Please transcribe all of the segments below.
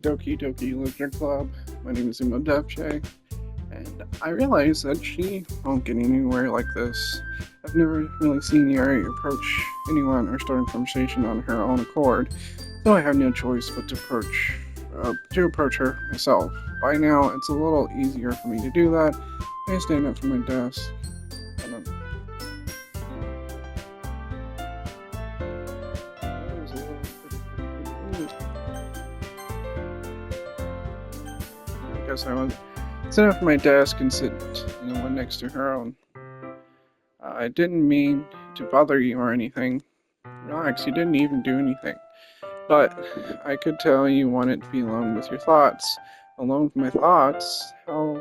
Doki Literature Club. My name is Devche, and I realize that she won't get anywhere like this. I've never really seen Yuri approach anyone or start a conversation on her own accord, so I have no choice but to approach her myself. By now, it's a little easier for me to do that. I stand up from my desk. And I guess I would sit up from my desk and sit in the one next to her own. I didn't mean to bother you or anything. Relax, you didn't even do anything. But I could tell you wanted to be alone with your thoughts. Alone with my thoughts? How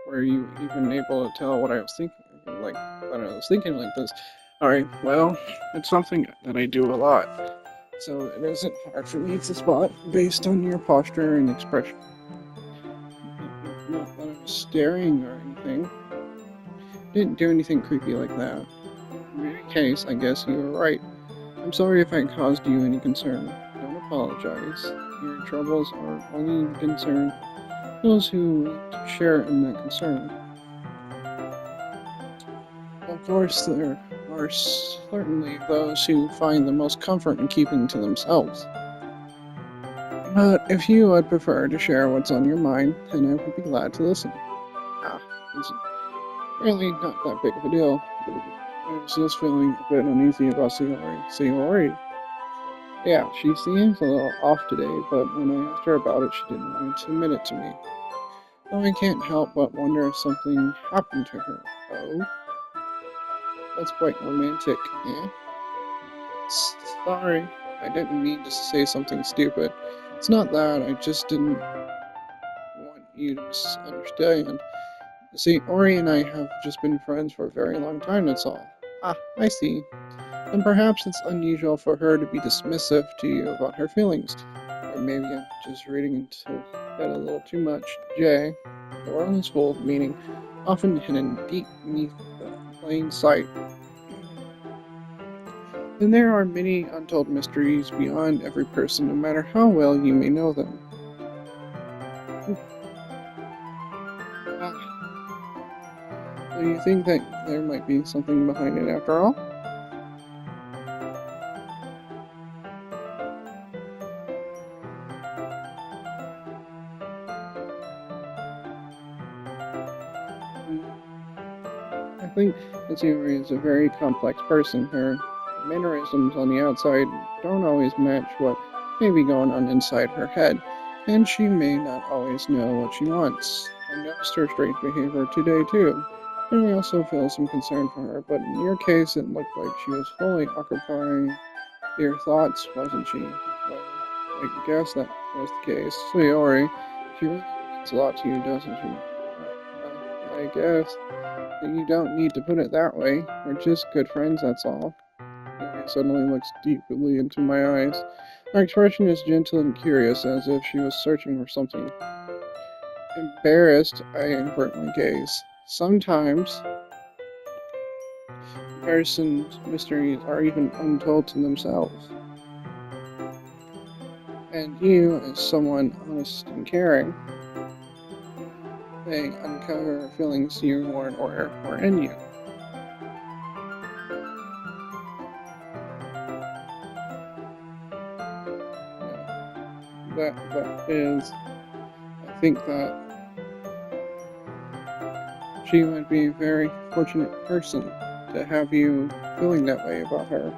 were you even able to tell what I was thinking? I was thinking like this. Alright, well, it's something that I do a lot. So it isn't hard for me to spot based on your posture and expression. Not that I was staring or anything. Didn't do anything creepy like that. In any case, I guess you were right. I'm sorry if I caused you any concern. Don't apologize. Your troubles are only concern those who share in that concern. Of course, there are certainly those who find the most comfort in keeping to themselves. But if you would prefer to share what's on your mind, then I would be glad to listen. It's really not that big of a deal. I was just feeling a bit uneasy about Sayori. Yeah, she seems a little off today, but when I asked her about it, she didn't want to admit it to me. Though I can't help but wonder if something happened to her. Oh? That's quite romantic, eh? Sorry, I didn't mean to say something stupid. It's not that, I just didn't want you to misunderstand. See, Ori and I have just been friends for a very long time, that's all. Ah, I see. And perhaps it's unusual for her to be dismissive to you about her feelings. Or maybe I'm just reading into that a little too much. J, the world is full of meaning, often hidden deep beneath the plain sight. And there are many untold mysteries beyond every person, no matter how well you may know them. Do you think that there might be something behind it after all? I think Azuri is a very complex person. Her mannerisms on the outside don't always match what may be going on inside her head, and she may not always know what she wants. I noticed her strange behavior today too, and I also feel some concern for her, but in your case it looked like she was fully occupying your thoughts, wasn't she? Well, I guess that was the case. Sayori, she really means a lot to you, doesn't she? I guess. You don't need to put it that way. We're just good friends, that's all. Yuri suddenly looks deeply into my eyes. Her expression is gentle and curious, as if she was searching for something. Embarrassed, I inadvertently gaze. Sometimes, a person's mysteries are even untold to themselves. And you, as someone honest and caring, may uncover feelings you weren't aware were in you. That is, I think that she would be a very fortunate person to have you feeling that way about her.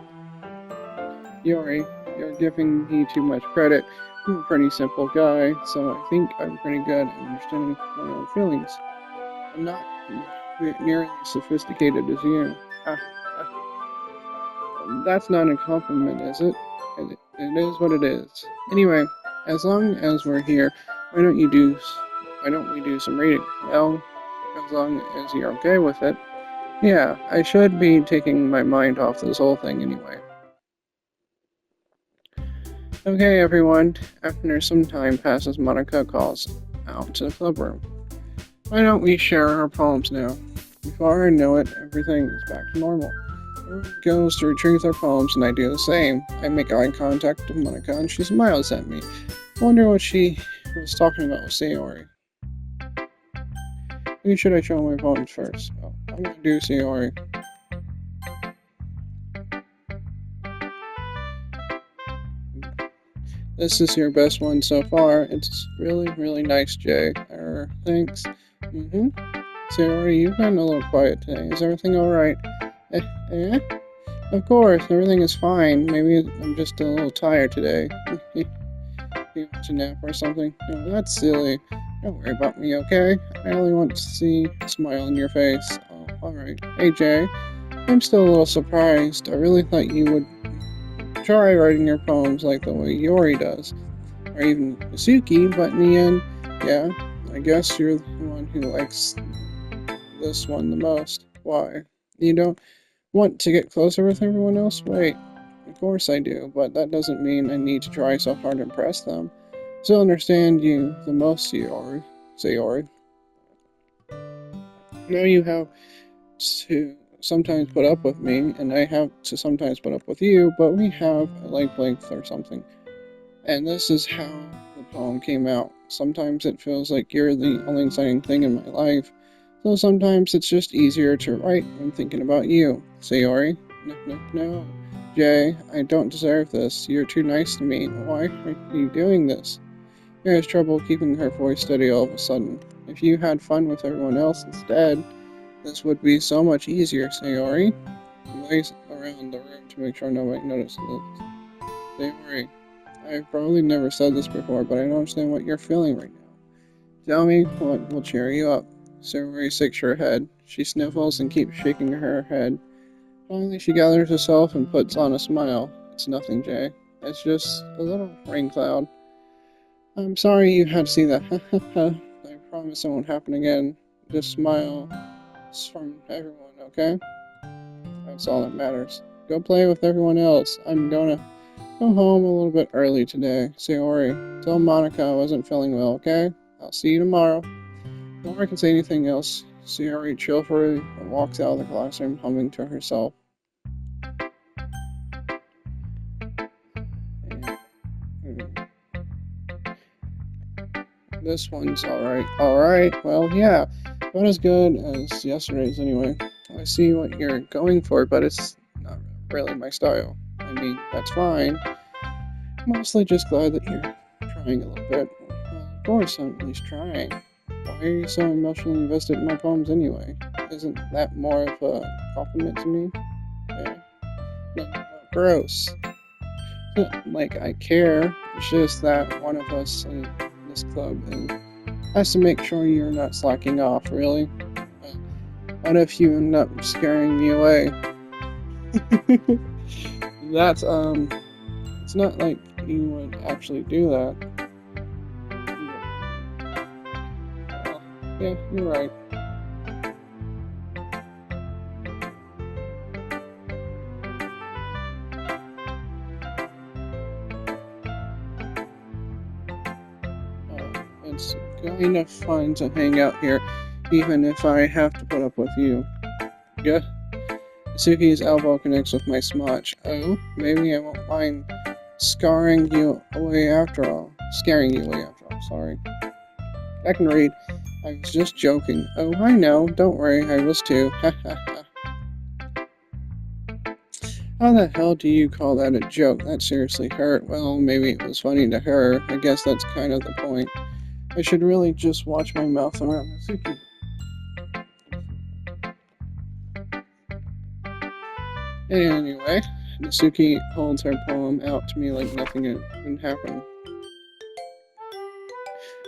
Yuri, you're giving me too much credit. I'm a pretty simple guy, so I think I'm pretty good at understanding my own feelings. I'm not nearly as sophisticated as you. That's not a compliment, is it? It is what it is. Anyway, as long as we're here, why don't we do some reading? Well, as long as you're okay with it. Yeah, I should be taking my mind off this whole thing anyway. Okay, everyone. After some time passes, Monica calls out to the club room. Why don't we share our poems now? Before I know it, everything is back to normal. Everyone goes to retrieve their poems, and I do the same. I make eye contact with Monica, and she smiles at me. I wonder what she was talking about with Sayori. Who should I show my poems first? Well, I'm gonna do Sayori. This is your best one so far. It's really, really nice, Jay. Thanks. Sayori, you've been a little quiet today. Is everything alright? Eh? Of course, everything is fine. Maybe I'm just a little tired today. You want to nap or something? No, that's silly. Don't worry about me, okay? I only want to see a smile on your face. Oh, alright. Hey, Jay. I'm still a little surprised. I really thought you would try writing your poems like the way Yori does, or even Suki, but in the end, yeah, I guess you're the one who likes this one the most. Why? You don't want to get closer with everyone else? Wait, of course I do, but that doesn't mean I need to try so hard to impress them. Still understand you the most, Sayori. Now you have to sometimes put up with me, and I have to sometimes put up with you, but we have a like length or something. And this is how the poem came out. Sometimes it feels like you're the only exciting thing in my life, so sometimes it's just easier to write when thinking about you. Sayori? No. Jay, I don't deserve this. You're too nice to me. Why are you doing this? Mary has trouble keeping her voice steady all of a sudden. If you had fun with everyone else instead, this would be so much easier, Sayori. Lays around the room to make sure nobody notices it. Sayori, I've probably never said this before, but I don't understand what you're feeling right now. Tell me what will cheer you up. Sayori shakes her head. She sniffles and keeps shaking her head. Finally, she gathers herself and puts on a smile. It's nothing, Jay. It's just a little rain cloud. I'm sorry you had to see that. I promise it won't happen again. Just smile. It's from everyone, okay? That's all that matters. Go play with everyone else. I'm gonna go home a little bit early today. Sayori, tell Monica I wasn't feeling well, okay? I'll see you tomorrow. Before I can say anything else, Sayori cheerfully walks out of the classroom, humming to herself. This one's alright. Alright, well, yeah. Not as good as yesterday's anyway. I see what you're going for, but it's not really my style. I mean, that's fine. Mostly just glad that you're trying a little bit. Well, of course, I'm at least trying. Why are you so emotionally invested in my poems anyway? Isn't that more of a compliment to me? Yeah. No, gross. It's not like I care. It's just that one of us in this club has to make sure you're not slacking off, really. What if you end up scaring me away? That's, it's not like you would actually do that. Well, yeah, you're right. It's kind of fun to hang out here, even if I have to put up with you. Yeah. Suki's elbow connects with my smotch. Oh, maybe I won't mind scaring you away after all. Sorry. I can read. I was just joking. Oh, I know. Don't worry, I was too. Ha ha ha. How the hell do you call that a joke? That seriously hurt. Well, maybe it was funny to her. I guess that's kind of the point. I should really just watch my mouth around Suki. Anyway, Nasuki holds her poem out to me like nothing had happened.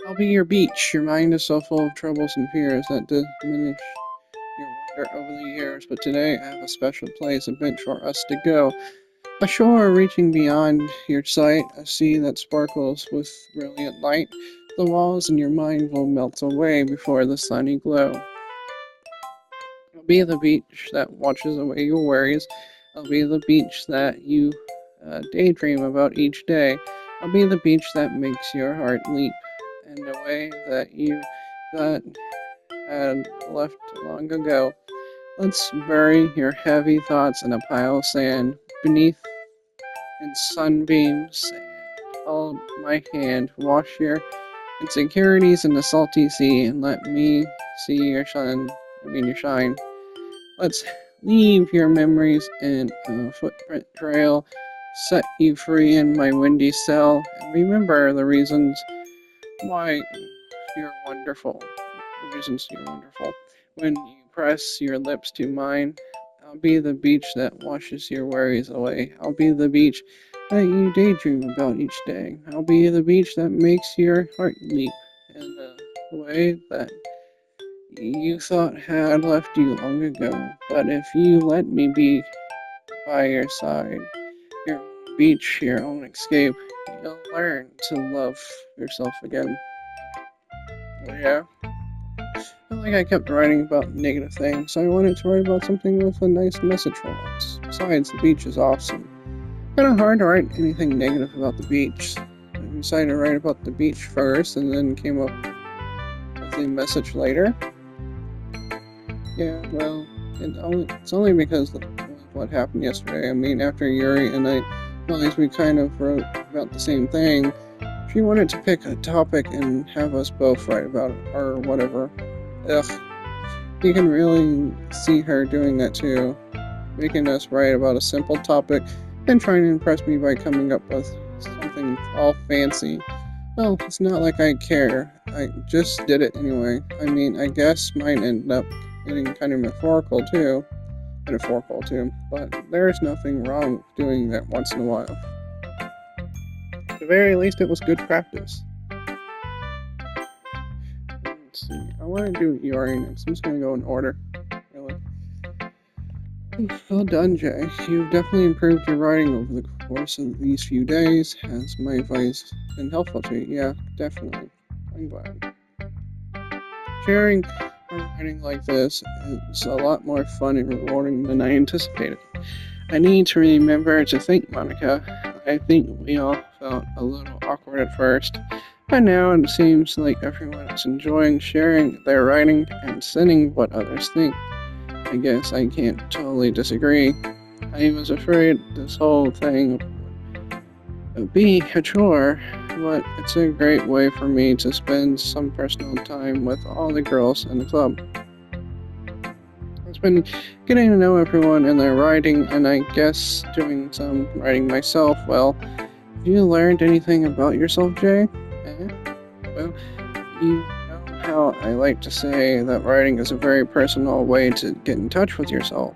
I'll be your beach. Your mind is so full of troubles and fears that diminish your wonder over the years, but today I have a special place, a bench for us to go. A shore reaching beyond your sight, a sea that sparkles with brilliant light. The walls in your mind will melt away before the sunny glow. I'll be the beach that washes away your worries. I'll be the beach that you daydream about each day. I'll be the beach that makes your heart leap in a way that you thought had left long ago. Let's bury your heavy thoughts in a pile of sand beneath in sunbeams and hold my hand. Wash your insecurities in the salty sea and let me see your your shine. Let's leave your memories in a footprint trail, set you free in my windy cell, and remember the reasons why you're wonderful. Reasons you're wonderful. When you press your lips to mine, I'll be the beach that washes your worries away. I'll be the beach that you daydream about each day. I'll be the beach that makes your heart leap in the way that you thought had left you long ago. But if you let me be by your side, your own beach, your own escape, you'll learn to love yourself again. Well, yeah. Not like I kept writing about negative things. I wanted to write about something with a nice message for once. Besides, the beach is awesome. Kind of hard to write anything negative about the beach. I decided to write about the beach first and then came up with the message later. Yeah, well, it's only because of what happened yesterday. I mean, after Yuri and I realized we kind of wrote about the same thing, she wanted to pick a topic and have us both write about it, or whatever. Ugh. You can really see her doing that too, making us write about a simple topic and trying to impress me by coming up with something all fancy. Well, it's not like I care. I just did it anyway. I mean, I guess mine ended up getting kind of metaphorical too, but there's nothing wrong with doing that once in a while. At the very least, it was good practice. Let's see. I want to do Yori next. I'm just going to go in order. Really. Well done, Jay. You've definitely improved your writing over the course of these few days. Has my advice been helpful to you? Yeah, definitely. I'm glad. Sharing a writing like this is a lot more fun and rewarding than I anticipated. I need to remember to thank Monica. I think we all felt a little awkward at first, but now it seems like everyone is enjoying sharing their writing and sending what others think. I guess I can't totally disagree. I was afraid this whole thing would be a chore, but it's a great way for me to spend some personal time with all the girls in the club. It's been getting to know everyone and their writing, and I guess doing some writing myself. Well, have you learned anything about yourself, Jay? Well, you know how I like to say that writing is a very personal way to get in touch with yourself.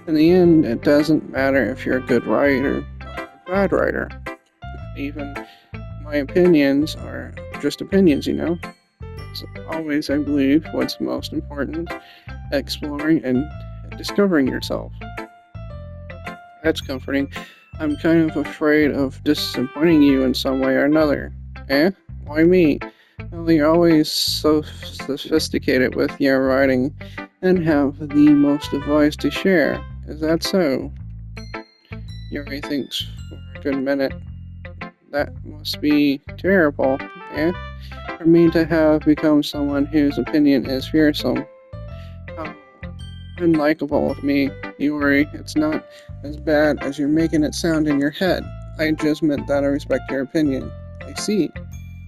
In the end, it doesn't matter if you're a good writer or a bad writer. Even my opinions are just opinions, As always, I believe what's most important, exploring and discovering yourself. That's comforting. I'm kind of afraid of disappointing you in some way or another. Why me? Well, you're always so sophisticated with your writing and have the most advice to share. Is that so? Yuri thinks for a good minute. That must be terrible, for me to have become someone whose opinion is fearsome. How unlikable of me, Yuri. It's not as bad as you're making it sound in your head. I just meant that I respect your opinion. I see.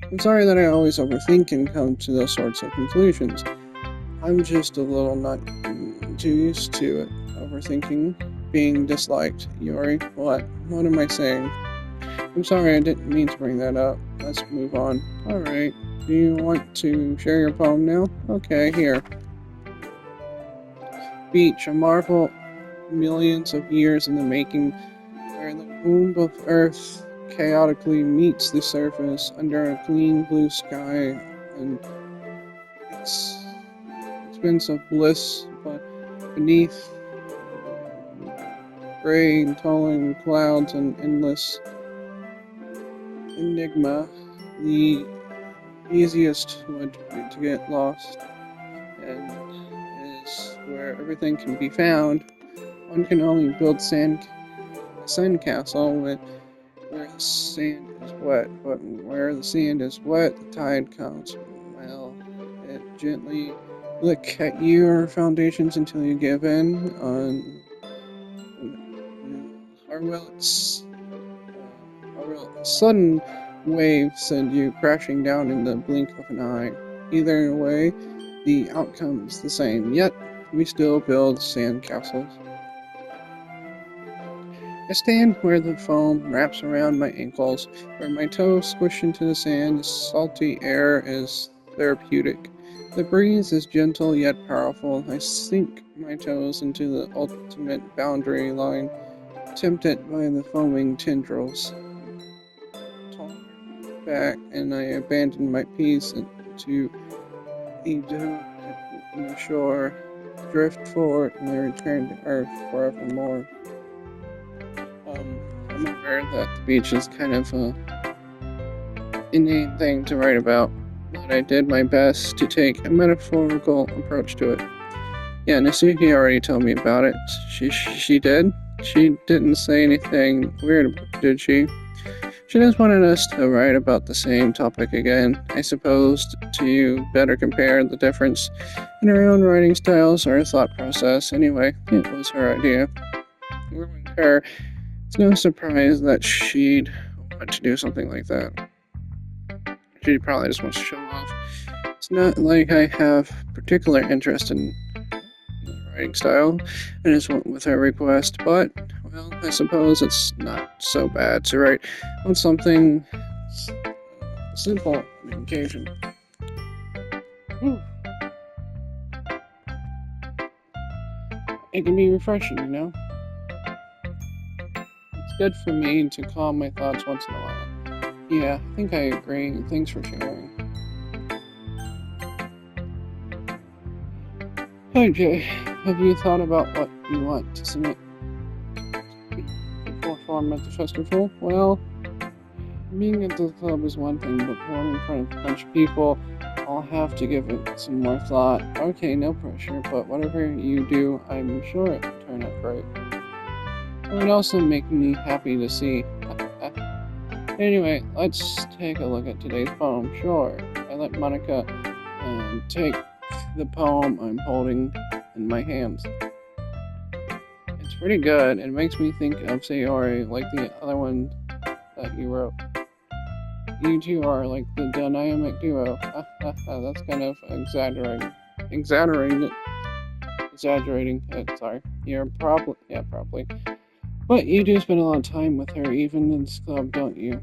I'm sorry that I always overthink and come to those sorts of conclusions. I'm just a little not too used to it. Overthinking, being disliked. Yuri, what? What am I saying? I'm sorry, I didn't mean to bring that up. Let's move on. Alright, do you want to share your poem now? Okay, here. Beach, a marvel millions of years in the making, where the womb of Earth chaotically meets the surface under a clean blue sky and expense of bliss, but beneath gray and tolling clouds and endless enigma, the easiest would be to get lost, and is where everything can be found. One can only build a sandcastle where the sand is wet, but where the sand is wet, the tide comes. Well, it gently lick at your foundations until you give in, or will a sudden wave send you crashing down in the blink of an eye. Either way, the outcome is the same, yet we still build sand castles. I stand where the foam wraps around my ankles, where my toes squish into the sand. The salty air is therapeutic. The breeze is gentle yet powerful. I sink my toes into the ultimate boundary line, tempted by the foaming tendrils. Back, and I abandon my peace to the shore, drift forward, and I return to earth forevermore. I'm aware that the beach is kind of a inane thing to write about, but I did my best to take a metaphorical approach to it. Yeah, Nasuki already told me about it. She did? She didn't say anything weird, did she? She just wanted us to write about the same topic again. I suppose to better compare the difference in our own writing styles or thought process. Anyway, it was her idea. Knowing her, it's no surprise that she'd want to do something like that. She probably just wants to show off. It's not like I have particular interest in writing style. I just went with her request, but, well, I suppose it's not so bad to write on something simple on occasion. It can be refreshing, you know? It's good for me to calm my thoughts once in a while. Yeah, I think I agree. Thanks for sharing. Okay, have you thought about what you want to submit for perform at the festival? Well, being at the club is one thing, but performing in front of a bunch of people, I'll have to give it some more thought. Okay, no pressure, but whatever you do, I'm sure it'll turn out great. It would also make me happy to see. Anyway, let's take a look at today's poem. Sure, I let Monica take the poem I'm holding in my hands. It's pretty good. It makes me think of Sayori, like the other one that you wrote. You two are like the dynamic duo. That's kind of exaggerating it. Sorry. You're probably. But you do spend a lot of time with her, even in this club, don't you?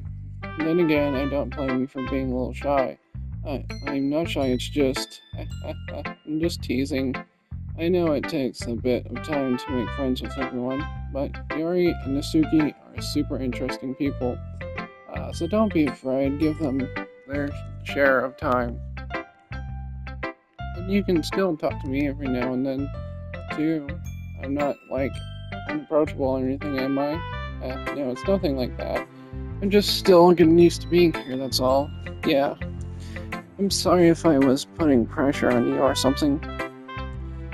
Then again, I don't blame you for being a little shy. I'm not shy, it's just... I'm just teasing. I know it takes a bit of time to make friends with everyone, but Yori and Nasuki are super interesting people. So don't be afraid, give them their share of time. And you can still talk to me every now and then, too. I'm not, unapproachable or anything, am I? No, it's nothing like that. I'm just still getting used to being here, that's all. Yeah. I'm sorry if I was putting pressure on you or something.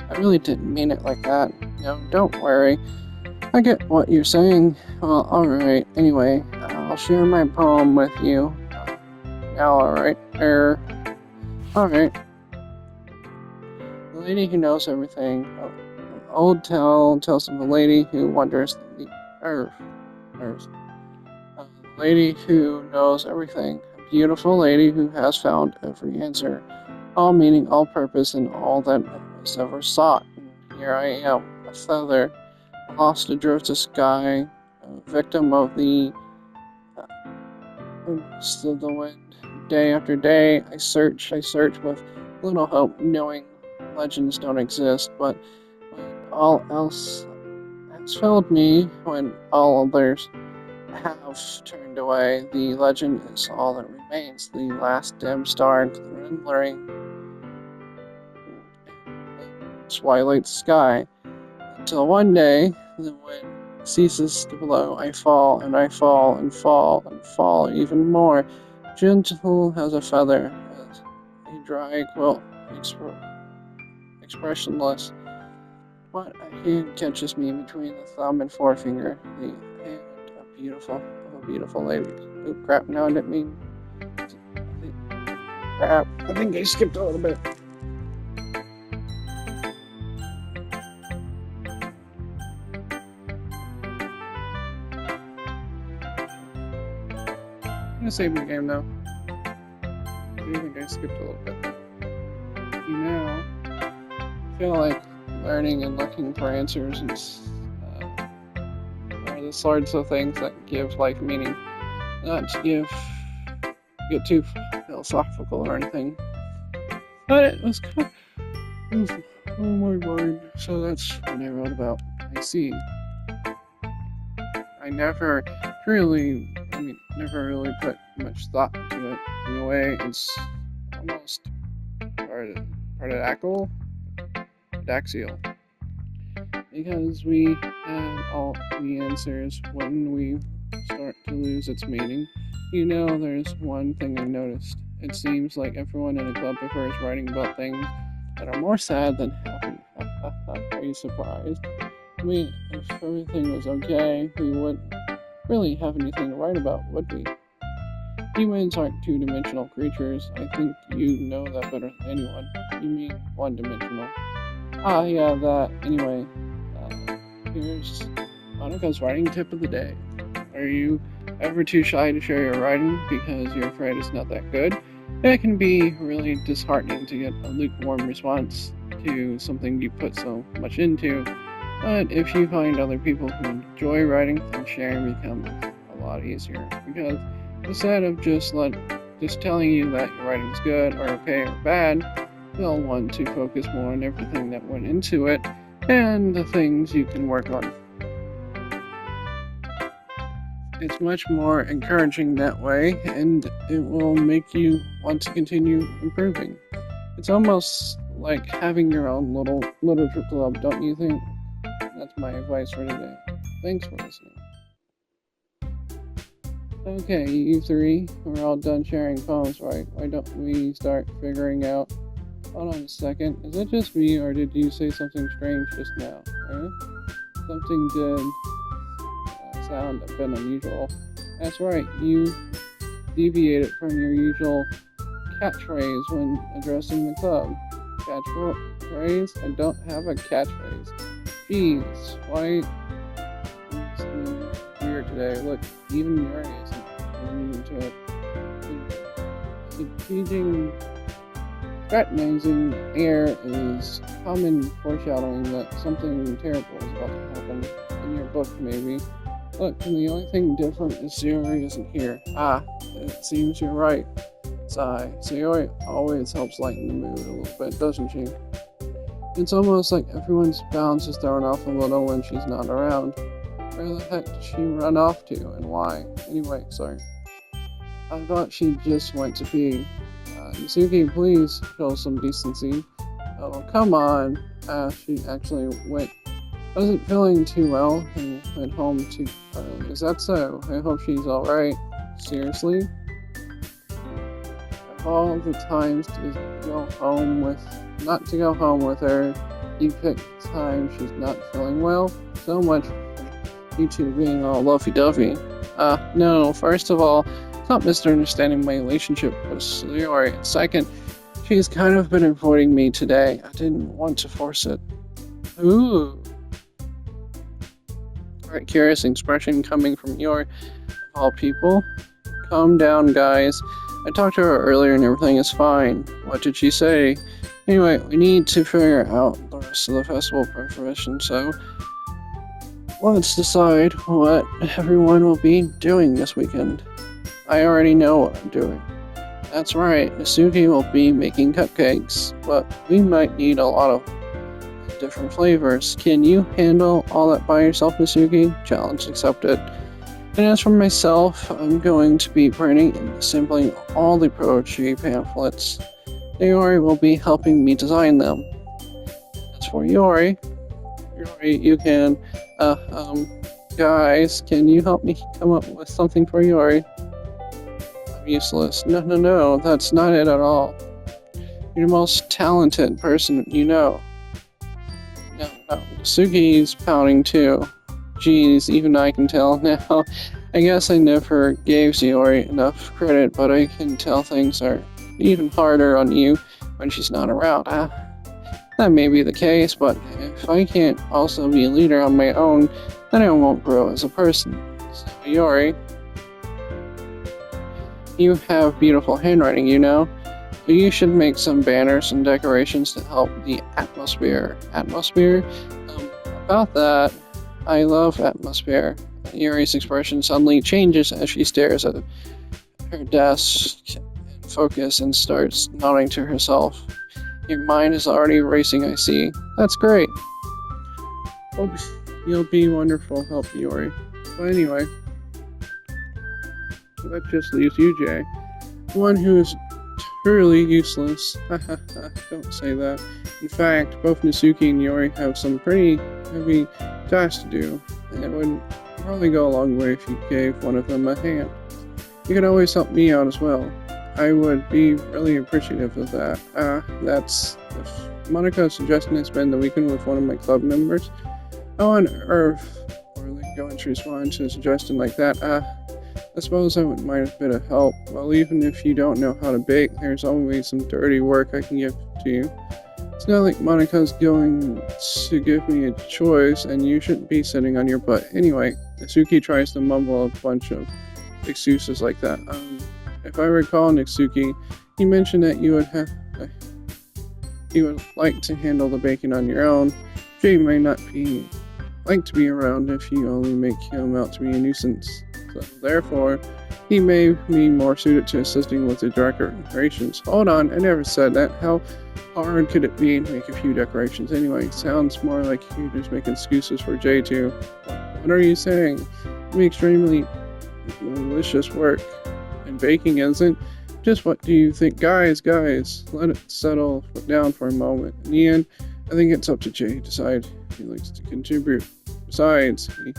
I really didn't mean it like that. No, don't worry. I get what you're saying. Well, alright. Anyway, I'll share my poem with you. Now, alright. Alright. The lady who knows everything. Old tale tells of a lady who wanders the earth. A lady who knows everything. A beautiful lady who has found every answer. All meaning, all purpose, and all that was ever sought. And here I am, a feather, lost adrift to sky, a victim of the wind. Day after day, I search with little hope, knowing legends don't exist, but when all else has failed me, when all others have turned away, the legend is all that remains, the last dim star glimmering twilight sky, until one day the wind ceases to blow. I fall and I fall and fall and fall even more, gentle as a feather, as a dry quilt, expressionless. What a hand catches me between the thumb and forefinger, the hand of a beautiful lady. Oh crap! No, I didn't mean. Crap! I think I skipped a little bit. save the game now. I do think I skipped a little bit. You now feel like learning and looking for answers are the sorts of things that give life meaning. Not to get too philosophical or anything. But it was kind of, oh my word. So that's what I wrote about. I see. I never really put much thought into it. In a way, it's almost paradoxical, because we had all the answers when we start to lose its meaning. You know, there's one thing I noticed. It seems like everyone in a club prefers writing about things that are more sad than happy. Are you surprised? I mean, if everything was okay, we wouldn't really have anything to write about, would we? Humans aren't two-dimensional creatures. I think you know that better than anyone. You mean one-dimensional. Yeah, that. Anyway, here's Monica's writing tip of the day. Are you ever too shy to share your writing because you're afraid it's not that good? It can be really disheartening to get a lukewarm response to something you put so much into. But if you find other people who enjoy writing, then sharing becomes a lot easier. Because instead of just telling you that your writing's good or okay or bad, they'll want to focus more on everything that went into it and the things you can work on. It's much more encouraging that way, and it will make you want to continue improving. It's almost like having your own little literature club, don't you think? That's my advice for today. Thanks for listening. Okay, you three, we're all done sharing poems, right? Why don't we start figuring out... Hold on a second. Is it just me, or did you say something strange just now? Something did sound a bit unusual. That's right, you deviated from your usual catchphrase when addressing the club. Catchphrase? I don't have a catchphrase. Jeez, why is it weird today? Look, even Yuri isn't into it. The teaching fraternizing air is common foreshadowing that something terrible is about to happen. In your book, maybe. Look, and the only thing different is Sayori isn't here. It seems you're right. Sigh. Sayori always helps lighten the mood a little bit, doesn't she? It's almost like everyone's balance is thrown off a little when she's not around. Where the heck did she run off to, and why? Anyway, sorry. I thought she just went to pee. Yusuke, please show some decency. Oh, come on. She actually wasn't feeling too well and went home too early. Is that so? I hope she's alright. Seriously? Of all the times not to go home with her, you pick time she's not feeling well? So much for you two being all lovey-dovey. No, first of all, stop misunderstanding my relationship with Sayori. Second, she's kind of been avoiding me today. I didn't want to force it. Ooh. Alright, curious expression coming from Yori, of all people. Calm down, guys. I talked to her earlier and everything is fine. What did she say? Anyway, we need to figure out the rest of the festival preparation, so let's decide what everyone will be doing this weekend. I already know what I'm doing. That's right, Yusuke will be making cupcakes, but we might need a lot of different flavors. Can you handle all that by yourself, Yusuke? Challenge accepted. And as for myself, I'm going to be printing and assembling all the poetry pamphlets. Yori will be helping me design them. As for Yori, you can, guys, can you help me come up with something for Yori? I'm useless. No, that's not it at all. You're the most talented person you know. No, Suki's pouting too. Geez, even I can tell now. I guess I never gave Sayori enough credit, but I can tell things are even harder on you when she's not around. That may be the case, but if I can't also be a leader on my own, then I won't grow as a person. So, Yori, you have beautiful handwriting, you know? So you should make some banners and decorations to help the atmosphere. Atmosphere? About that, I love atmosphere. Yuri's expression suddenly changes as she stares at her desk and focus and starts nodding to herself. Your mind is already racing, I see. That's great. Hope you'll be wonderful help, Yuri. But anyway, that just leaves you, Jay. The one who is truly useless. Don't say that. In fact, both Nasuki and Yuri have some pretty heavy tasks to do, and it would probably go a long way if you gave one of them a hand. You could always help me out as well. I would be really appreciative of that. That's... If Monika's suggestion has been the weekend with one of my club members, how on earth are they going to respond to a suggestion like that? I suppose I wouldn't mind a bit of help. Well, even if you don't know how to bake, there's always some dirty work I can give to you. It's not like Monika's going to give me a choice, and you shouldn't be sitting on your butt. Anyway, Natsuki tries to mumble a bunch of excuses like that. If I recall, Natsuki, you mentioned that you would like to handle the baking on your own. Jay may not like to be around if you only make him out to be a nuisance. So therefore, he may be more suited to assisting with the decorations. Hold on, I never said that. How hard could it be to make a few decorations anyway? Sounds more like you're just making excuses for Jay too. What are you saying? It'd be extremely delicious work. And baking isn't. Just what do you think? Guys, let it settle down for a moment. In the end, I think it's up to Jay to decide if he likes to contribute. Besides, he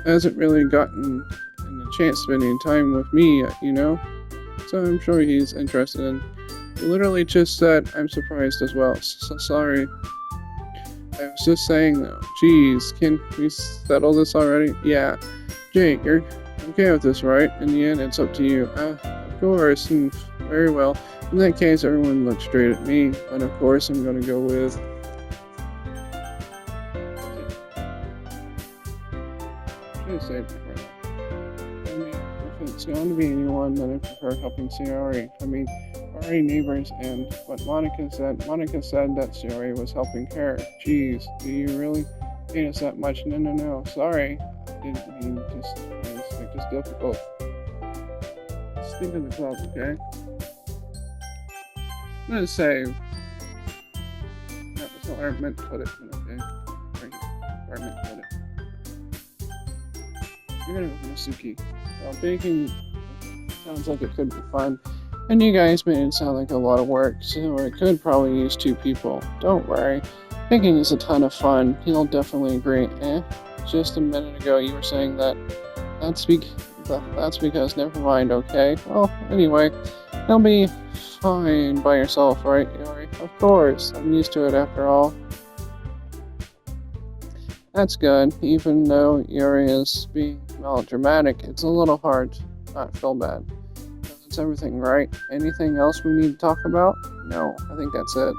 hasn't really gotten a chance spending time with me yet, you know? So I'm sure he's interested in. He literally just said, I'm surprised as well. So sorry. I was just saying though. Jeez, can we settle this already? Yeah. Jake, you're okay with this, right? In the end, it's up to you. Of course, and very well. In that case, everyone looks straight at me. But of course, I'm gonna go with... I should have said if it's going to be anyone, then I prefer helping Sayori. Already neighbors, and what Monika said that Sayori was helping her. Jeez, do you really hate us that much? No, sorry. I didn't mean to make this difficult. Let's think of the club, okay? I'm gonna say... That's not where I meant to put it, okay? Right here, where I meant to put it. We're gonna go with Nasuki. Well, baking sounds like it could be fun. And you guys made it sound like a lot of work, so it could probably use 2 people. Don't worry. Baking is a ton of fun. He'll definitely agree. Just a minute ago you were saying that. That's because, never mind, okay? Well, anyway, you'll be fine by yourself, right, Yuri? Of course, I'm used to it after all. That's good. Even though Yuri is being melodramatic, it's a little hard to not feel bad. That's everything, right? Anything else we need to talk about? No, I think that's it.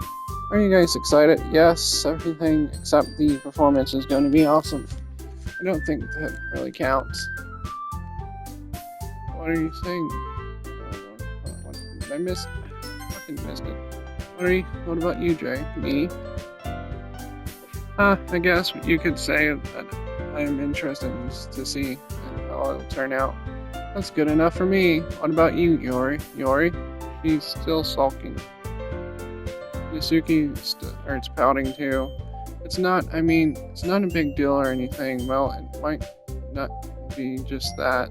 Are you guys excited? Yes, everything except the performance is going to be awesome. I don't think that really counts. What are you saying? I fucking missed it. What about you, Jay? Me? I guess you could say that I'm interested to see how it'll turn out. That's good enough for me. What about you, Yuri? Yuri? She's still sulking. Nasuki starts pouting too. It's not a big deal or anything. Well, it might not be just that.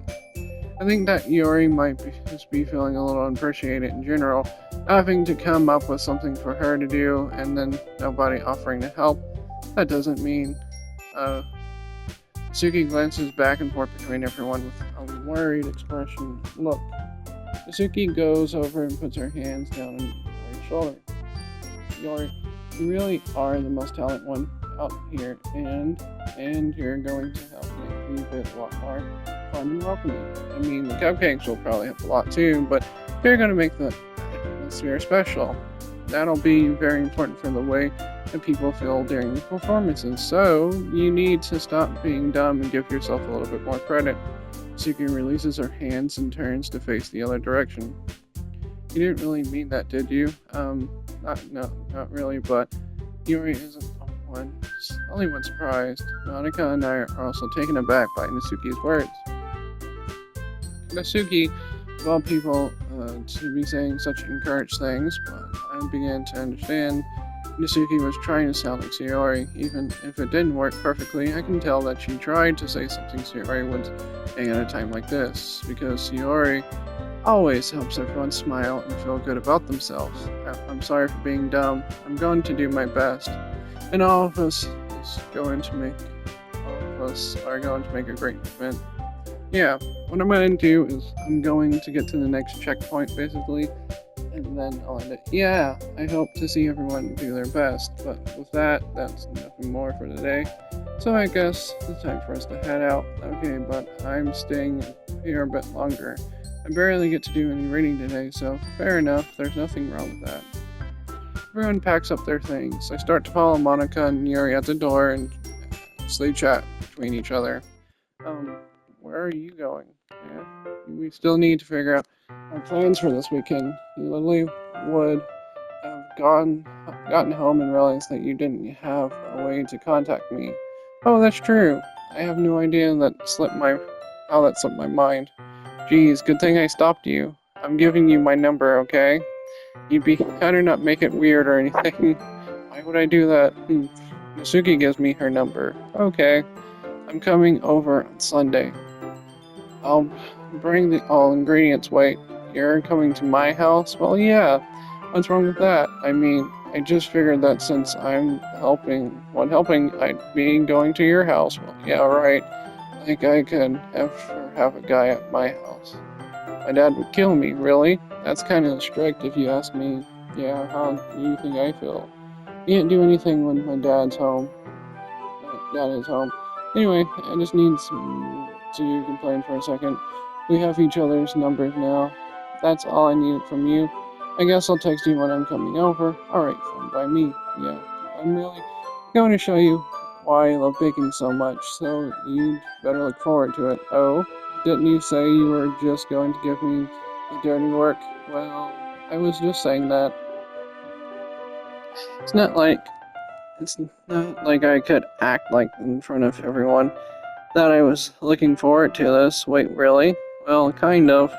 I think that Yuri might just be feeling a little unappreciated in general, having to come up with something for her to do and then nobody offering to help. That doesn't mean. Suki glances back and forth between everyone with a worried expression. Look. Suki goes over and puts her hands down on Yori's shoulder. Yori, you really are the most talented one out here, and you're going to help make the bit a lot more fun and welcoming. I mean, the cupcakes will probably help a lot too, but you're going to make the atmosphere special. That'll be very important for the way that people feel during the performances, so you need to stop being dumb and give yourself a little bit more credit. Suki releases her hands and turns to face the other direction. You didn't really mean that, did you? Not really, but Yuri isn't the only one surprised. Monica and I are also taken aback by Nasuki's words. Nasuki, of all people, to be saying such encouraged things, but I began to understand Nasuki was trying to sound like Sayori. Even if it didn't work perfectly, I can tell that she tried to say something Sayori would say at a time like this, because Sayori always helps everyone smile and feel good about themselves. I'm sorry for being dumb. I'm going to do my best. And all of us are going to make a great event. Yeah, what I'm going to do is I'm going to get to the next checkpoint, basically, and then I'll end it. Yeah, I hope to see everyone do their best, but with that, that's nothing more for today. So I guess it's time for us to head out. Okay, but I'm staying here a bit longer. I barely get to do any reading today, so fair enough, there's nothing wrong with that. Everyone packs up their things. I start to follow Monica and Yuri at the door, and they chat between each other. Where are you going? Yeah, we still need to figure out our plans for this weekend. You literally would have gotten home and realized that you didn't have a way to contact me. Oh, that's true. I have no idea how that slipped my mind. Geez, good thing I stopped you. I'm giving you my number, okay? You'd better not make it weird or anything. Why would I do that? Nasuki gives me her number. Okay. I'm coming over on Sunday. I'll bring all ingredients. Wait, you're coming to my house? Well, yeah. What's wrong with that? I mean, I just figured that since I'm helping, I'd be going to your house. Well, yeah, right. I think I could have a guy at my house. My dad would kill me, really? That's kind of strict if you ask me. Yeah, how do you think I feel? You can't do anything when my dad's home. Dad is home. Anyway, I just need to complain for a second. We have each other's numbers now. That's all I needed from you. I guess I'll text you when I'm coming over. Alright, fine by me. Yeah, I'm really going to show you why I love baking so much, so you'd better look forward to it. Oh, didn't you say you were just going to give me the dirty work? Well, I was just saying that. It's not like I could act like in front of everyone that I was looking forward to this. Wait, really? Well, kind of.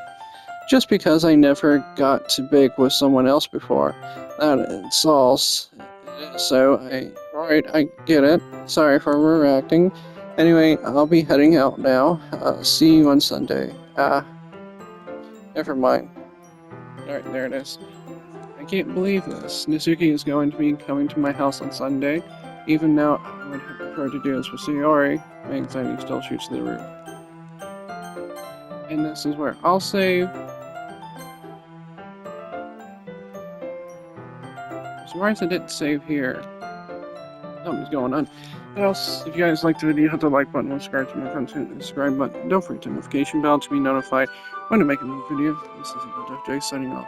Just because I never got to bake with someone else before. That's all. So, I get it. Sorry for overreacting. Anyway, I'll be heading out now. See you on Sunday. Never mind. Alright, there it is. I can't believe this. Nasuki is going to be coming to my house on Sunday. Even now, I would have preferred to do this with Sayori. Anxiety still shoots to the roof. And this is where I'll save. Surprised I didn't save here. Something's going on. What else? If you guys liked the video, hit the like button, subscribe to my content, and subscribe button. Don't forget the notification bell to be notified when I make a new video. This is Doki signing off.